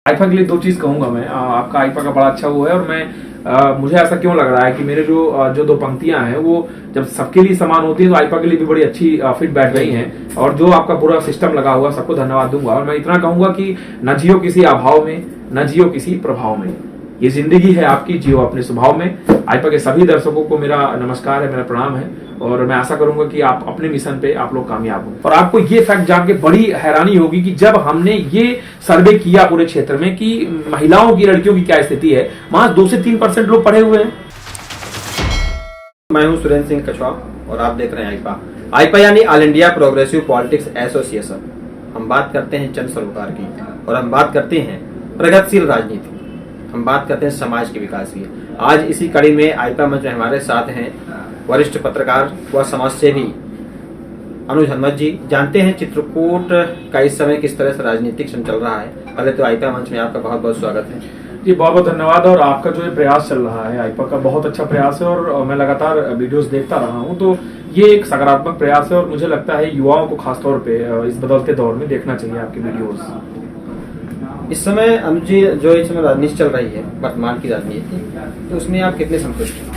IIFA के लिए दो चीज कहूंगा मैं। आपका आईफा का बड़ा अच्छा वो है, और मैं मुझे ऐसा क्यों लग रहा है कि मेरे जो दो पंक्तियां हैं वो जब सबके लिए समान होती है तो आईफा के लिए भी बड़ी अच्छी फिट बैठ रही हैं। और जो आपका पूरा सिस्टम लगा हुआ सबको धन्यवाद दूंगा। और मैं इतना कहूंगा कि न जियो किसी अभाव में, न जियो किसी प्रभाव में। ये जिंदगी है आपकी, जियो अपने स्वभाव में। आईपा के सभी दर्शकों को मेरा नमस्कार है, मेरा प्रणाम है, और मैं आशा करूंगा कि आप अपने मिशन पे आप लोग कामयाब हो। और आपको ये फैक्ट जान के बड़ी हैरानी होगी कि जब हमने ये सर्वे किया पूरे क्षेत्र में कि महिलाओं की, लड़कियों की क्या स्थिति है, वहां 2 से 3% लोग पढ़े हुए हैं। मैं हूं सुरेंद्र सिंह कछवा और आप देख रहे हैं आईपा। आईपा यानी all India progressive politics association. हम बात करते हैं जन सरोकार की, और हम बात करते हैं प्रगतिशील राजनीति, हम बात करते हैं समाज के विकास की। आज इसी कड़ी में आईपा मंच में हमारे साथ हैं वरिष्ठ पत्रकार व समाजसेवी अनुज हनुमत जी। जानते हैं चित्रकूट का इस समय किस तरह से राजनीतिक क्षण चल रहा है। पहले तो आईपा मंच में आपका बहुत बहुत स्वागत है जी। बहुत बहुत धन्यवाद। और आपका जो ये प्रयास चल रहा है आईपा का, बहुत अच्छा प्रयास है, और मैं लगातार वीडियोस देखता रहा हूं, तो ये एक सकारात्मक प्रयास है। और मुझे लगता है युवाओं को खासतौर पे इस बदलते दौर में देखना चाहिए आपके वीडियोस। इस समय अनुज जी, जो इस समय राजनीति चल रही है, वर्तमान की राजनीति, तो उसमें आप कितने संतुष्ट हैं?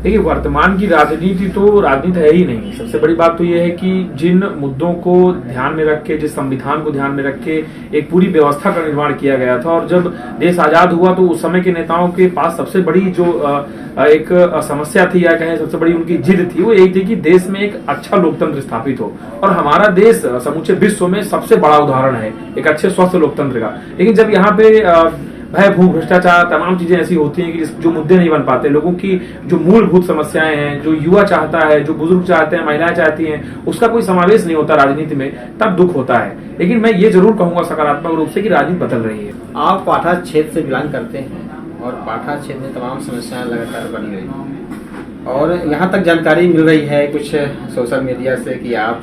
देखिए, वर्तमान की राजनीति तो राजनीति है ही नहीं। सबसे बड़ी बात तो ये है कि जिन मुद्दों को ध्यान में रख के, जिस संविधान को ध्यान में रख के एक पूरी व्यवस्था का निर्माण किया गया था, और जब देश आजाद हुआ तो उस समय के नेताओं के पास सबसे बड़ी जो एक समस्या थी, या कहें सबसे बड़ी उनकी जिद थी, वो यही थी कि देश में एक अच्छा लोकतंत्र स्थापित हो। और हमारा देश समूचे विश्व में सबसे बड़ा उदाहरण है एक अच्छे स्वस्थ लोकतंत्र का। लेकिन जब यहाँ पे भय, भू, भ्रष्टाचार, तमाम चीजें ऐसी होती हैं कि जो मुद्दे नहीं बन पाते, लोगों की जो मूलभूत समस्याएं हैं, जो युवा चाहता है, जो बुजुर्ग चाहते हैं, महिलाएं चाहती हैं, उसका कोई समावेश नहीं होता राजनीति में, तब दुख होता है। लेकिन मैं ये जरूर कहूंगा सकारात्मक रूप से कि राजनीति बदल रही है। आप पाठा क्षेत्र से बिलोंग करते हैं, और पाठा क्षेत्र में तमाम समस्याएं लगातार बनी रही हैं, और यहाँ तक जानकारी मिल रही है कुछ सोशल मीडिया से कि आप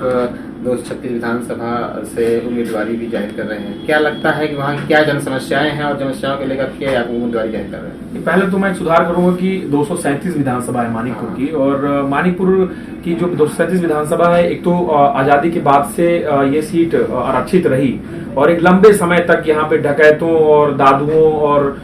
236 विधानसभा से उम्मीदवारी भी जाहिर कर रहे हैं। क्या लगता है कि वहाँ क्या जन समस्याएं हैं, और समस्याओं को लेकर क्या आप उम्मीदवारी जाहिर कर रहे हैं? पहले तो मैं सुधार करूंगा कि 237 विधानसभा है मानिकपुर की, और मानिकपुर की जो 237 विधानसभा है, एक तो आजादी के बाद से ये सीट आरक्षित रही, और एक लंबे समय तक यहाँ पे डकैतों और दादुओं और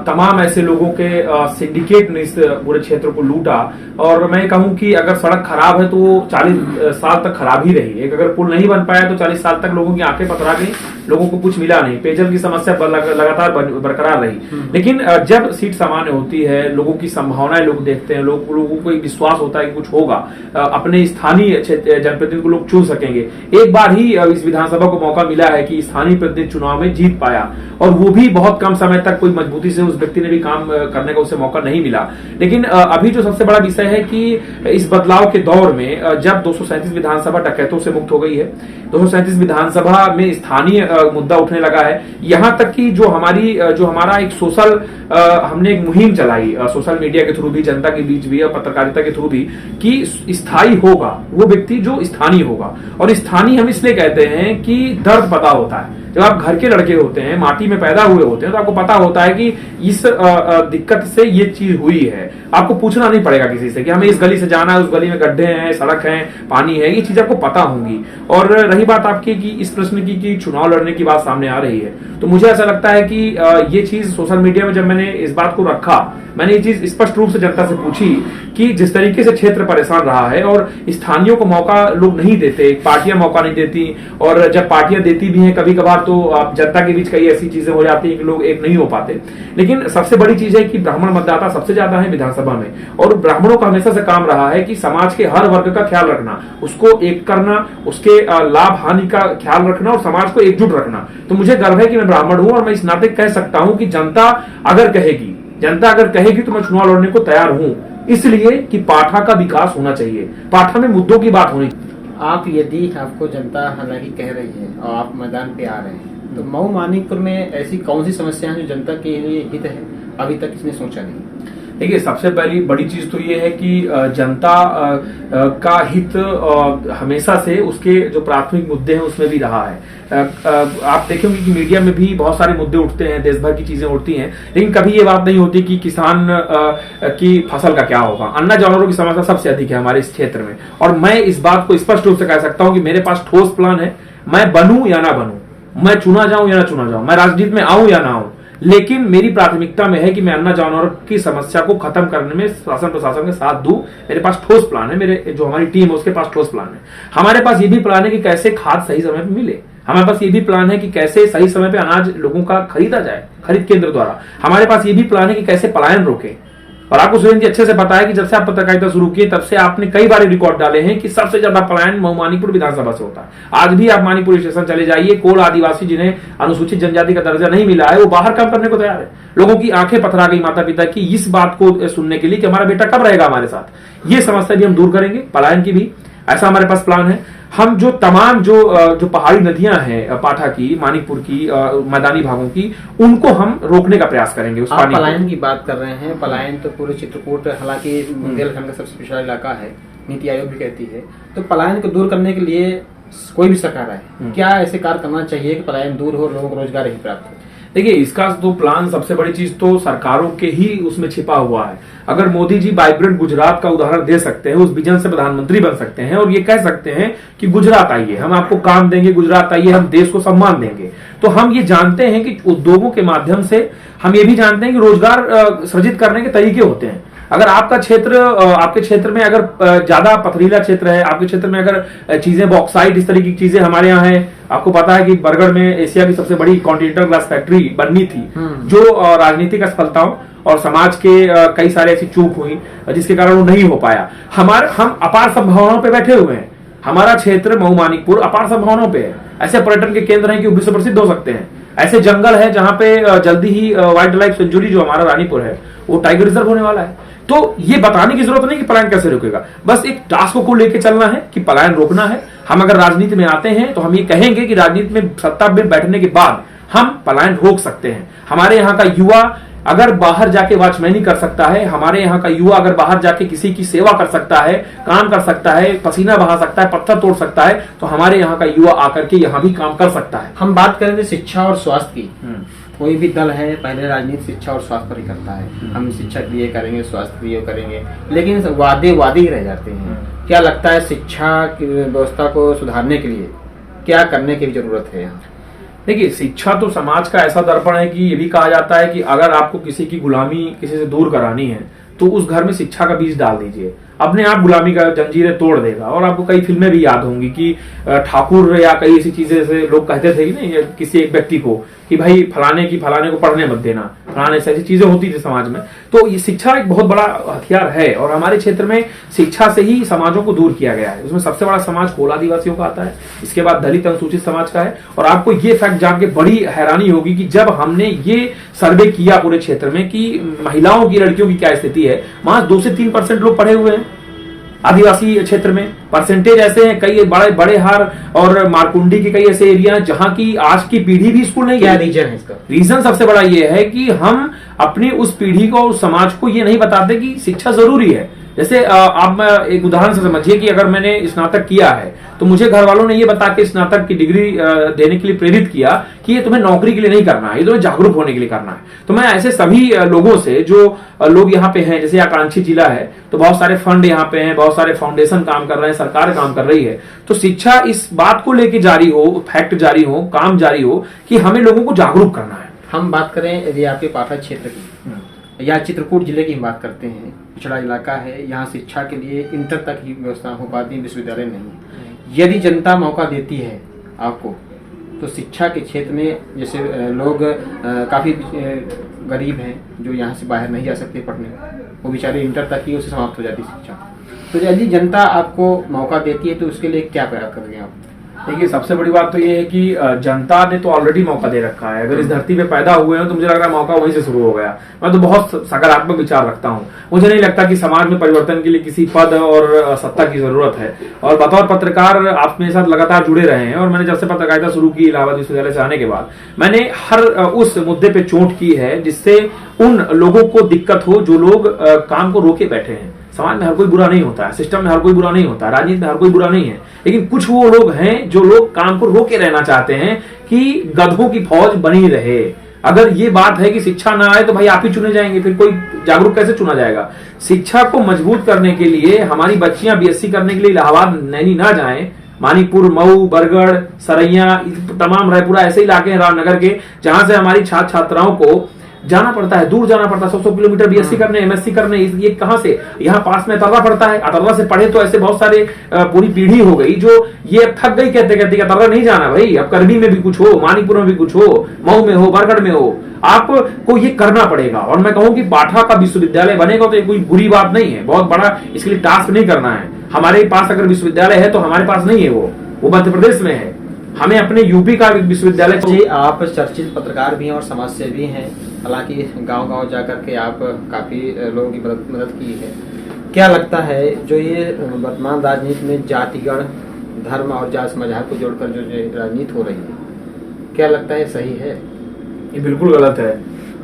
तमाम ऐसे लोगों के सिंडिकेट ने इस पूरे क्षेत्र को लूटा। और मैं कहूं कि अगर सड़क खराब है तो वो 40 साल तक खराब ही रही। एक अगर पुल नहीं बन पाया तो 40 साल तक लोगों की आंखें पथरा गई, लोगों को कुछ मिला नहीं। पेयजल की समस्या लगातार बरकरार रही। लेकिन जब सीट सामान्य होती है, लोगों की संभावनाएं लोग देखते हैं, लोगों को एक विश्वास होता है कि कुछ होगा, अपने स्थानीय जनप्रतिनिधि को लोग चुन सकेंगे। एक बार ही इस विधानसभा को मौका मिला है कि स्थानीय प्रतिनिधि चुनाव में जीत पाया, और वो भी बहुत कम समय तक कोई मजबूती से उस व्यक्ति ने भी काम करने का उसे मौका नहीं मिला। लेकिन अभी जो सबसे बड़ा विषय है कि इस बदलाव के दौर में जब 237 विधानसभा डकैतों से मुक्त हो गई है, 237 विधानसभा में स्थानीय मुद्दा उठने लगा है। यहां तक कि जो हमारा एक हमने एक मुहिम चलाई सोशल मीडिया के थ्रू भी, जनता के बीच भी और पत्रकारिता के थ्रू भी, कि स्थायी होगा वो व्यक्ति जो स्थानीय होगा। और स्थानीय हम इसलिए कहते हैं कि दर्द पता होता है। जब आप घर के लड़के होते हैं, माटी में पैदा हुए होते हैं, तो आपको पता होता है कि इस दिक्कत से ये चीज हुई है। आपको पूछना नहीं पड़ेगा किसी से कि हमें इस गली से जाना है, उस गली में गड्ढे हैं, सड़क है, पानी है, ये चीज आपको पता होंगी। और रही बात आपकी कि इस प्रश्न की कि चुनाव लड़ने की बात सामने आ रही है, तो मुझे ऐसा लगता है कि ये चीज सोशल मीडिया में जब मैंने इस बात को रखा, मैंने ये चीज स्पष्ट रूप से जनता से पूछी कि जिस तरीके से क्षेत्र परेशान रहा है, और स्थानीयों को मौका लोग नहीं देते, पार्टियां मौका नहीं देती, और जब पार्टियां देती भी हैं कभी कभार तो आप जनता के बीच कई ऐसी चीजें हो जाती है कि लोग एक नहीं हो पाते। लेकिन सबसे बड़ी चीज है कि ब्राह्मण मतदाता सबसे ज्यादा है विधानसभा में, और ब्राह्मणों का हमेशा से काम रहा है कि समाज के हर वर्ग का ख्याल रखना, उसको एक करना, उसके लाभ हानि का ख्याल रखना, और समाज को एकजुट रखना। तो मुझे गर्व है कि मैं ब्राह्मण हूं, और मैं इस नाते कह सकता हूं कि जनता अगर कहेगी तो मैं चुनाव लड़ने को तैयार हूं, इसलिए कि पाठा का विकास होना चाहिए, पाठा में मुद्दों की बात होनी चाहिए। आप यदि आपको जनता हालांकि कह रही है और आप मैदान पे आ रहे हैं, तो मऊ मानिकपुर में ऐसी कौन सी समस्या है जो जनता के लिए हित है, अभी तक इसने सोचा नहीं? देखिए, सबसे पहली बड़ी चीज तो ये है कि जनता का हित हमेशा से उसके जो प्राथमिक मुद्दे हैं उसमें भी रहा है। आप देखेंगे कि मीडिया में भी बहुत सारे मुद्दे उठते हैं, देश भर की चीजें उठती हैं, लेकिन कभी ये बात नहीं होती कि किसान की फसल का क्या होगा। अन्ना जानवरों की समस्या सबसे अधिक है हमारे इस क्षेत्र में, और मैं इस बात को स्पष्ट रूप से कह सकता हूं कि मेरे पास ठोस प्लान है। मैं बनूं या ना बनूं, मैं चुना जाऊं या ना चुना जाऊं, मैं राजनीति में आऊं या ना आऊं, लेकिन मेरी प्राथमिकता में है कि मैं अन्ना जानवरों की समस्या को खत्म करने में शासन प्रशासन के साथ दूं। मेरे पास ठोस प्लान है, मेरे जो हमारी टीम है उसके पास ठोस प्लान है। हमारे पास ये भी प्लान है कि कैसे खाद सही समय पर मिले। हमारे पास ये भी प्लान है कि कैसे सही समय पे अनाज लोगों का खरीदा जाए खरीद केंद्र द्वारा। हमारे पास ये भी प्लान है कि कैसे पलायन रोके। और आपको सुरेंद्र जी अच्छे से पता है कि जब से आप पत्रकारिता शुरू किए तब से आपने कई बार रिकॉर्ड डाले हैं कि सबसे ज्यादा पलायन मानिकपुर विधानसभा से होता है। आज भी आप मानिकपुर स्टेशन चले जाइए, कोल आदिवासी जिन्हें अनुसूचित जनजाति का दर्जा नहीं मिला है वो बाहर काम करने को तैयार है। लोगों की आंखें पथरा गई माता पिता की इस बात को सुनने के लिए कि हमारा बेटा कब रहेगा हमारे साथ। ये समस्या भी हम दूर करेंगे, पलायन की भी ऐसा हमारे पास प्लान है। हम जो तमाम जो पहाड़ी नदियां हैं पाठा की, मानिकपुर की, मैदानी भागों की, उनको हम रोकने का प्रयास करेंगे। उस आप पलायन की बात कर रहे हैं, पलायन तो पूरे चित्रकूट हालांकि बुंदेलखंड का सबसे पिछड़ा इलाका है, नीति आयोग भी कहती है। तो पलायन को दूर करने के लिए कोई भी सरकार आए क्या ऐसे कार्य करना चाहिए कि पलायन दूर हो, लोगों को रोजगार ही प्राप्त हो? देखिए, इसका तो प्लान सबसे बड़ी चीज तो सरकारों के ही उसमें छिपा हुआ है। अगर मोदी जी वाइब्रेंट गुजरात का उदाहरण दे सकते हैं, उस विजन से प्रधानमंत्री बन सकते हैं और ये कह सकते हैं कि गुजरात आइए, हम आपको काम देंगे, गुजरात आइए, हम देश को सम्मान देंगे, तो हम ये जानते हैं कि उद्योगों के माध्यम से हम ये भी जानते हैं कि रोजगार सृजित करने के तरीके होते हैं। अगर आपका क्षेत्र, आपके क्षेत्र में अगर ज्यादा पथरीला क्षेत्र है, आपके क्षेत्र में अगर चीजें बॉक्साइट इस तरह की चीजें हमारे यहाँ है, आपको पता है कि बरगढ़ में एशिया की सबसे बड़ी कॉन्टिनेंटल ग्लास फैक्ट्री बननी थी, जो राजनीतिक असफलताओं और समाज के कई सारे ऐसी चूक हुई जिसके कारण वो नहीं हो पाया। हम अपार संभावनाओं पे बैठे हुए हैं। हमारा क्षेत्र मऊ मानिकपुर अपार संभावनाओं पे है। ऐसे पर्यटन के केंद्र हैं कि विश्व प्रसिद्ध हो सकते हैं। ऐसे जंगल है जहां पे जल्दी ही वाइल्ड लाइफ सेंचुरी जो हमारा रानीपुर है वो टाइगर रिजर्व होने वाला है। तो ये बताने की जरूरत नहीं कि पलायन कैसे रोकेगा, बस एक टास्क को लेकर चलना है कि पलायन रोकना है। हम अगर राजनीति में आते हैं तो हम ये कहेंगे कि राजनीति में सत्ता में बैठने के बाद हम पलायन रोक सकते हैं। हमारे यहाँ का युवा अगर बाहर जाके वॉचमैनी कर सकता है, हमारे यहाँ का युवा अगर बाहर जाके किसी की सेवा कर सकता है, काम कर सकता है, पसीना बहा सकता है, पत्थर तोड़ सकता है, तो हमारे यहाँ का युवा आकर के यहाँ भी काम कर सकता है। हम बात करें शिक्षा और स्वास्थ्य की, कोई भी दल है पहले राजनीति शिक्षा और स्वास्थ्य पर ही करता है। हम शिक्षा के लिए करेंगे, स्वास्थ्य के लिए करेंगे, लेकिन वादे ही रह जाते हैं। क्या लगता है शिक्षा की व्यवस्था को सुधारने के लिए क्या करने की जरूरत है यहाँ? देखिए, शिक्षा तो समाज का ऐसा दर्पण है कि ये भी कहा जाता है कि अगर आपको किसी की गुलामी किसी से दूर करानी है तो उस घर में शिक्षा का बीज डाल दीजिए, अपने आप गुलामी का जंजीरें तोड़ देगा। और आपको कई फिल्में भी याद होंगी कि ठाकुर या कई ऐसी चीजें से लोग कहते थे कि नहीं, किसी एक व्यक्ति को कि भाई फलाने को पढ़ने मत देना, फलाने से ऐसी चीजें होती थी समाज में। तो ये शिक्षा एक बहुत बड़ा हथियार है और हमारे क्षेत्र में शिक्षा से ही समाजों को दूर किया गया है। उसमें सबसे बड़ा समाज कोल आदिवासियों का आता है, इसके बाद दलित अनुसूचित समाज का है। और आपको ये फैक्ट जान के बड़ी हैरानी होगी कि जब हमने ये सर्वे किया पूरे क्षेत्र में कि महिलाओं की, लड़कियों की क्या स्थिति है, वहां 2 से 3% लोग पढ़े हुए हैं। आदिवासी क्षेत्र में परसेंटेज ऐसे हैं, कई बड़े हार और मारकुंडी के कई ऐसे एरिया हैं जहां की आज की पीढ़ी भी स्कूल नहीं गई। क्या रीजन है इसका? रीजन सबसे बड़ा ये है कि हम अपनी उस पीढ़ी को, उस समाज को ये नहीं बताते कि शिक्षा जरूरी है। जैसे आप एक उदाहरण से समझिए कि अगर मैंने स्नातक किया है तो मुझे घर वालों ने ये बता के स्नातक की डिग्री देने के लिए प्रेरित किया कि ये तुम्हें नौकरी के लिए नहीं करना है, ये तुम्हें जागरूक होने के लिए करना है। तो मैं ऐसे सभी लोगों से, जो लोग यहाँ पे हैं, जैसे आकांक्षी जिला है तो बहुत सारे फंड यहाँ पे हैं, बहुत सारे फाउंडेशन काम कर रहे हैं, सरकार काम कर रही है। तो शिक्षा इस बात को लेकर जारी हो, फैक्ट जारी हो, काम जारी हो कि हमें लोगों को जागरूक करना है। हम बात करें यदि आपके पाठा क्षेत्र की या चित्रकूट जिले की बात करते हैं, पिछड़ा इलाका है, यहाँ शिक्षा के लिए इंटर तक ही व्यवस्था हो पाती है, विश्वविद्यालय नहीं। यदि जनता मौका देती है आपको तो शिक्षा के क्षेत्र में, जैसे लोग काफी गरीब हैं जो यहाँ से बाहर नहीं जा सकते पढ़ने, वो बेचारे इंटर तक ही उसे समाप्त हो जाती शिक्षा। तो यदि जनता आपको मौका देती है तो उसके लिए क्या प्रयास करेंगे आप? देखिए, सबसे बड़ी बात तो ये है कि जनता ने तो ऑलरेडी मौका दे रखा है। अगर इस धरती पे पैदा हुए हैं तो मुझे लग रहा है मौका वहीं से शुरू हो गया। मैं तो बहुत सकारात्मक विचार रखता हूँ। मुझे नहीं लगता कि समाज में परिवर्तन के लिए किसी पद और सत्ता की जरूरत है। और बतौर पत्रकार आप मेरे साथ लगातार जुड़े रहे हैं और मैंने जब से पत्रकारिता शुरू की इलाहाबाद विश्वविद्यालय से आने के बाद, मैंने हर उस मुद्दे पे चोट की है जिससे उन लोगों को दिक्कत हो जो लोग काम को रोके बैठे हैं। समाज में हर कोई बुरा नहीं होता है, सिस्टम में हर कोई बुरा नहीं होता है, राजनीति में हर कोई बुरा नहीं है, लेकिन कुछ वो लोग हैं जो लोग काम को रोके रहना चाहते हैं कि गधों की फौज बनी रहे। अगर ये बात है कि शिक्षा ना आए तो भाई आप ही चुने जाएंगे, फिर कोई जागरूक कैसे चुना जाएगा? शिक्षा को मजबूत करने के लिए हमारी बच्चियां बीएससी करने के लिए इलाहाबाद नैनी ना जाएं, मानिकपुर, मऊ, बरगढ़, सरैया, तमाम रायपुरा ऐसे इलाके हैं रामनगर के जहां से हमारी छात्र छात्राओं को जाना पड़ता है, दूर जाना पड़ता है, 100 किलोमीटर बीएससी करने, एमएससी करने। ये कहां से, यहाँ पास में अतर्रा पड़ता है, अतर्रा से पढ़े तो ऐसे बहुत सारे पूरी पीढ़ी हो गई जो ये अब थक गई कहते कहते अतर्रा नहीं जाना भाई, अब करबी में भी कुछ हो, मानिकपुर में भी कुछ हो, मऊ में हो, बरगढ़ में हो, आपको ये करना पड़ेगा। और मैं कहूं कि पाठा का विश्वविद्यालय बनेगा तो ये कोई बुरी बात नहीं है, बहुत बड़ा इसके लिए टास्क नहीं करना है। हमारे पास अगर विश्वविद्यालय है तो हमारे पास नहीं है, वो मध्य प्रदेश में है, हमें अपने यूपी का विश्वविद्यालय। जी, आप चर्चित पत्रकार भी हैं और समाज सेवी हैं, हालांकि गांव-गांव जाकर के आप काफी लोगों की मदद की है। क्या लगता है जो ये वर्तमान राजनीति में जातिगण, धर्म और जात मजहब को जोड़कर जो राजनीति हो रही है, क्या लगता है सही है? ये बिल्कुल गलत है,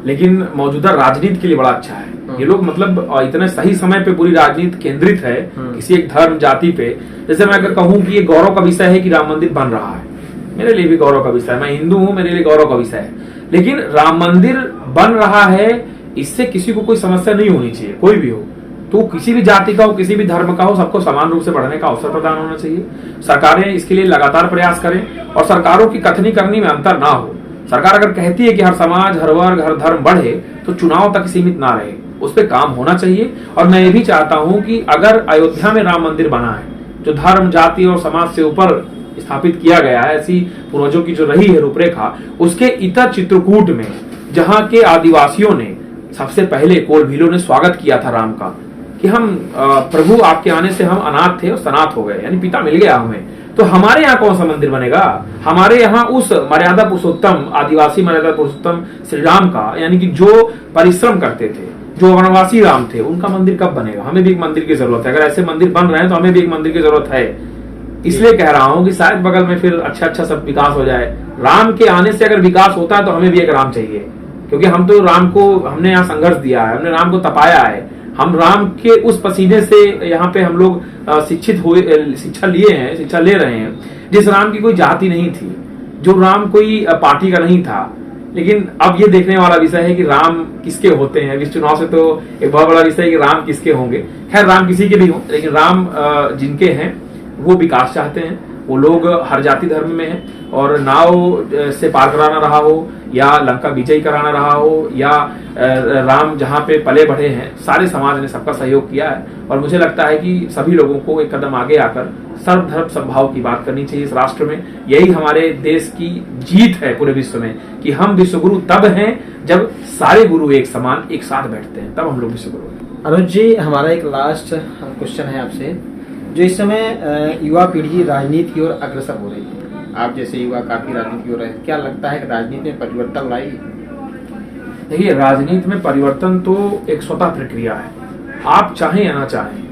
लेकिन मौजूदा राजनीति के लिए बड़ा अच्छा है। ये लोग मतलब इतने सही समय पे पूरी राजनीति केंद्रित है किसी एक धर्म जाति पे। जैसे मैं अगर कहूं कि ये गौरव का विषय है कि राम मंदिर बन रहा है, मेरे लिए भी गौरव का विषय है, मैं हिंदू हूं, मेरे लिए गौरव का विषय है। लेकिन राम मंदिर बन रहा है, इससे किसी को कोई समस्या नहीं होनी चाहिए, कोई भी हो, तो किसी भी जाति का हो, किसी भी धर्म का हो, सबको समान रूप से बढ़ने का अवसर प्रदान होना चाहिए। सरकारें इसके लिए लगातार प्रयास करें और सरकारों की कथनी करनी में अंतर ना हो। सरकार अगर कहती है कि हर समाज, हर वर्ग, हर धर्म बढ़े, तो चुनाव तक सीमित ना रहे, उस पर काम होना चाहिए। और मैं ये भी चाहता हूं कि अगर अयोध्या में राम मंदिर बना है, जो धर्म, जाति और समाज से ऊपर स्थापित किया गया है, ऐसी पूर्वजों की जो रही है रूपरेखा, उसके इतर चित्रकूट में जहां के आदिवासियों ने सबसे पहले कोल भीलों ने स्वागत किया था राम का कि हम प्रभु आपके आने से हम अनाथ थे और सनाथ हो गए, यानी पिता मिल गया हमें, तो हमारे यहाँ कौन सा मंदिर बनेगा? हमारे यहाँ उस मर्यादा पुरुषोत्तम, आदिवासी मर्यादा पुरुषोत्तम श्री राम का, यानी कि जो परिश्रम करते थे, जो वनवासी राम थे, उनका मंदिर कब बनेगा? हमें भी एक मंदिर की जरूरत है। अगर ऐसे मंदिर बन रहे हैं तो हमें भी एक मंदिर की जरूरत है। इसलिए कह रहा हूं कि शायद बगल में फिर अच्छा सब विकास हो जाए। राम के आने से अगर विकास होता है तो हमें भी एक राम चाहिए, क्योंकि हम तो राम को, हमने यहाँ संघर्ष दिया है, हमने राम को तपाया है, हम राम के उस पसीने से यहाँ पे हम लोग शिक्षित हुए, शिक्षा लिए हैं, शिक्षा ले रहे हैं। जिस राम की कोई जाति नहीं थी, जो राम कोई पार्टी का नहीं था। लेकिन अब ये देखने वाला विषय है कि राम किसके होते हैं। इस चुनाव से तो एक बहुत बड़ा विषय है कि राम किसके होंगे। खैर, राम किसी के भी हों, लेकिन राम जिनके हैं वो विकास चाहते हैं, वो लोग हर जाति धर्म में हैं, और नाव से पार कराना रहा हो या लंका विजयी कराना रहा हो या राम जहां पे पले बढ़े हैं, सारे समाज ने सबका सहयोग किया है। और मुझे लगता है कि सभी लोगों को एक कदम आगे आकर सर्वधर्म समभाव की बात करनी चाहिए इस राष्ट्र में। यही हमारे देश की जीत है पूरे विश्व में कि हम विश्वगुरु तब हैं जब सारे गुरु एक समान एक साथ बैठते हैं, तब हम लोग विश्वगुरु हैं। अनुज जी, हमारा एक लास्ट क्वेश्चन है आपसे। जो इस समय युवा पीढ़ी राजनीति की ओर अग्रसर हो रही है, आप जैसे युवा काफी राजनीति की ओर है, क्या लगता है कि राजनीति में परिवर्तन लाएगी? देखिए, राजनीति में परिवर्तन तो एक स्वतः प्रक्रिया है, आप चाहें या ना चाहें।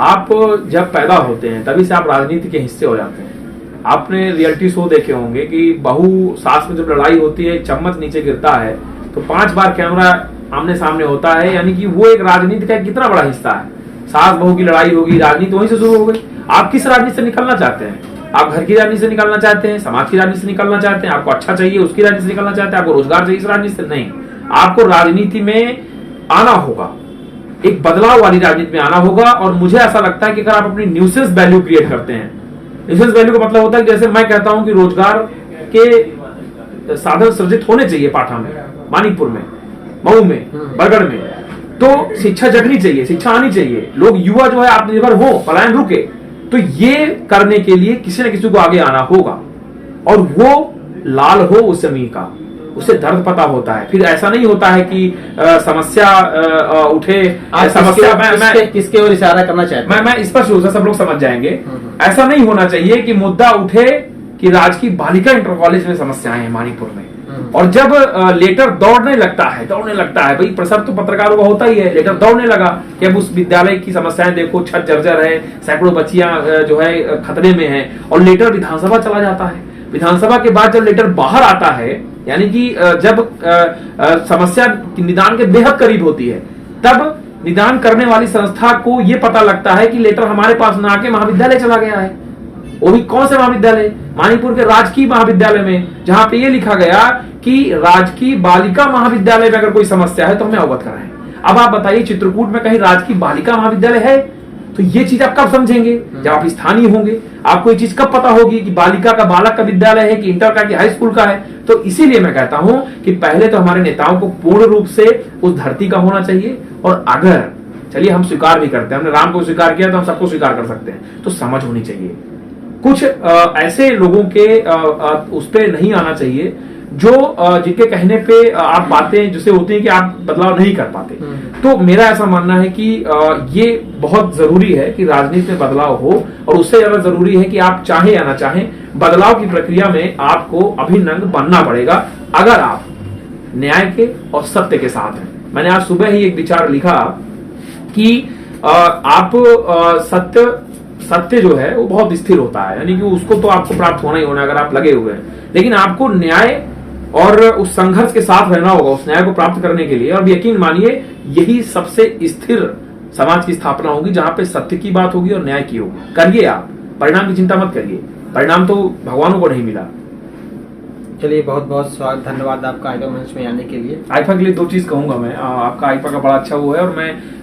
आप जब पैदा होते हैं तभी से आप राजनीति के हिस्से हो जाते हैं। आपने रियलिटी शो देखे होंगे कि बहू सास में जब लड़ाई होती है, चम्मच नीचे गिरता है तो 5 बार कैमरा आमने सामने होता है, यानी कि वो एक राजनीति का कितना बड़ा हिस्सा है। सास बहू की लड़ाई होगी, राजनीति वहीं से शुरू हो गई। आप किस राजनीति से निकलना चाहते हैं? आप घर की राजनीति से निकलना चाहते हैं, समाज की राजनीति से निकलना चाहते हैं, आपको अच्छा चाहिए उसकी राजनीति से निकलना चाहते हैं, आपको रोजगार चाहिए इस राजनीति से? नहीं, आपको राजनीति में आना होगा, एक बदलाव वाली राजनीति में आना होगा। और मुझे ऐसा लगता है कि अगर आप अपनी न्यूसेंस वैल्यू क्रिएट करते हैं, न्यूसेंस वैल्यू का मतलब होता है कि जैसे मैं कहता हूं कि रोजगार के साधन सृजित होने चाहिए पाठा में, मानिकपुर में, मऊ में, बरगढ़ में, तो शिक्षा जगनी चाहिए, शिक्षा आनी चाहिए, लोग युवा जो है आत्मनिर्भर हो, पलायन रुके। तो ये करने के लिए किसी न किसी को आगे आना होगा, और वो लाल हो उस जमीन का, उसे दर्द पता होता है। फिर ऐसा नहीं होता है कि समस्या उठे, समस्या किसके ओर इशारा करना चाहते हैं? मैं स्पष्ट रूप से सब लोग समझ जाएंगे। ऐसा नहीं होना चाहिए कि मुद्दा उठे कि राजकीय बालिका इंटर कॉलेज में समस्याएं हैं मानिकपुर में, और जब लेटर दौड़ने लगता है भाई, प्रसव तो पत्रकारों का होता ही है, लेटर दौड़ने लगा कि अब उस विद्यालय की समस्याएं देखो, छत जर्जर है, सैकड़ों बच्चियां जो है खतरे में हैं, और लेटर विधानसभा चला जाता है। विधानसभा के बाद जब लेटर बाहर आता है, यानी कि जब समस्या निदान के बेहद करीब होती है, तब निदान करने वाली संस्था को यह पता लगता है कि लेटर हमारे पास ना आके महाविद्यालय चला गया है। वो भी कौन से महाविद्यालय? मानिकपुर के राजकीय महाविद्यालय में, जहां पे ये लिखा गया कि राजकीय बालिका महाविद्यालय में अगर कोई समस्या है तो हमें अवगत कराएं। अब आप बताइए, चित्रकूट में कहीं राजकीय बालिका महाविद्यालय है? तो ये चीज आप कब समझेंगे? जब आप स्थानीय होंगे। आपको ये चीज कब पता होगी कि बालिका का बालक का विद्यालय है कि इंटर का कि हाई स्कूल का है? तो इसीलिए मैं कहता हूं कि पहले तो हमारे नेताओं को पूर्ण रूप से उस धरती का होना चाहिए, और अगर चलिए हम स्वीकार भी करते हैं, हमने राम को स्वीकार किया तो हम सबको स्वीकार कर सकते हैं, तो समझ होनी चाहिए। कुछ ऐसे लोगों के उस पर नहीं आना चाहिए जो जिनके कहने पे आप बातें जैसे होती हैं कि आप बदलाव नहीं कर पाते। तो मेरा ऐसा मानना है कि ये बहुत जरूरी है कि राजनीति में बदलाव हो, और उससे ज्यादा जरूरी है कि आप चाहे या ना चाहें, बदलाव की प्रक्रिया में आपको अभिनंग बनना पड़ेगा अगर आप न्याय के और सत्य के साथ हैं। मैंने आज सुबह ही एक विचार लिखा कि आप सत्य जो है वो बहुत स्थिर होता है, यानी कि उसको तो आपको प्राप्त होना ही होना अगर आप लगे हुए हैं, लेकिन आपको न्याय और उस संघर्ष के साथ रहना होगा उस न्याय को प्राप्त करने के लिए। और यकीन मानिए यही सबसे स्थिर समाज की स्थापना होगी, जहां पे सत्य की बात होगी और न्याय की होगी। करिए, आप परिणाम की चिंता मत करिए, परिणाम तो भगवानों को नहीं मिला। चलिए, बहुत बहुत स्वागत, धन्यवाद आपका आईपा मंच में आने के लिए। आईपा के लिए दो चीज कहूंगा मैं, आपका आईपा का बड़ा अच्छा वो है, और मैं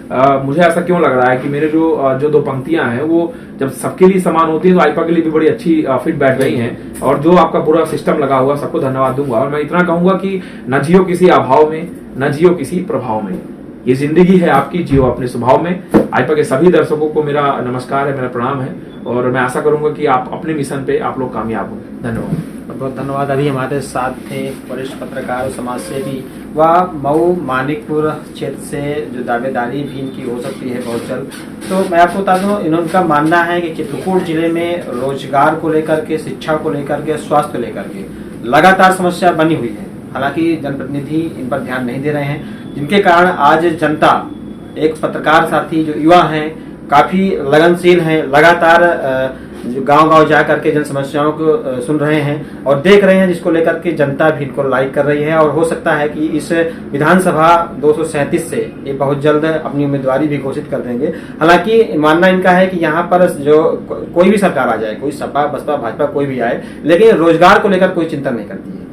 मुझे ऐसा क्यों लग रहा है कि मेरे जो दो पंक्तियां हैं वो जब सबके लिए समान होती है तो आईपा के लिए भी बड़ी अच्छी फिट बैठ गई हैं, और जो आपका पूरा सिस्टम लगा हुआ सबको धन्यवाद दूंगा। और मैं इतना कहूंगा कि न जियो किसी अभाव में, न जियो किसी प्रभाव में, ये जिंदगी है आपकी, जियो अपने स्वभाव में। आईपा के सभी दर्शकों को मेरा नमस्कार है, मेरा प्रणाम है, और मैं आशा करूंगा कि आप अपने मिशन पे आप लोग कामयाब हों। धन्यवाद। बहुत धन्यवाद। अभी हमारे साथ थे वरिष्ठ पत्रकार और समाज सेवी व मऊ मानिकपुर क्षेत्र से जो दावेदारी भी इनकी हो सकती है बहुत जल्द। तो मैं आपको बता दूं, इनका मानना है कि चित्रकूट जिले में रोजगार को लेकर के, शिक्षा को लेकर के, स्वास्थ्य को लेकर के लगातार समस्या बनी हुई है। हालांकि जनप्रतिनिधि इन पर ध्यान नहीं दे रहे हैं, जिनके कारण आज जनता, एक पत्रकार साथी जो युवा हैं काफी लगनशील हैं, लगातार जो गांव-गांव जा करके जन समस्याओं को सुन रहे हैं और देख रहे हैं, जिसको लेकर के जनता भी इनको लाइक कर रही है। और हो सकता है कि इस विधानसभा 237 से ये बहुत जल्द अपनी उम्मीदवारी भी घोषित कर देंगे। हालांकि मानना इनका है कि यहाँ पर जो कोई भी सरकार आ जाए, कोई सपा बसपा भाजपा कोई भी आए, लेकिन रोजगार को लेकर कोई चिंता नहीं करती है।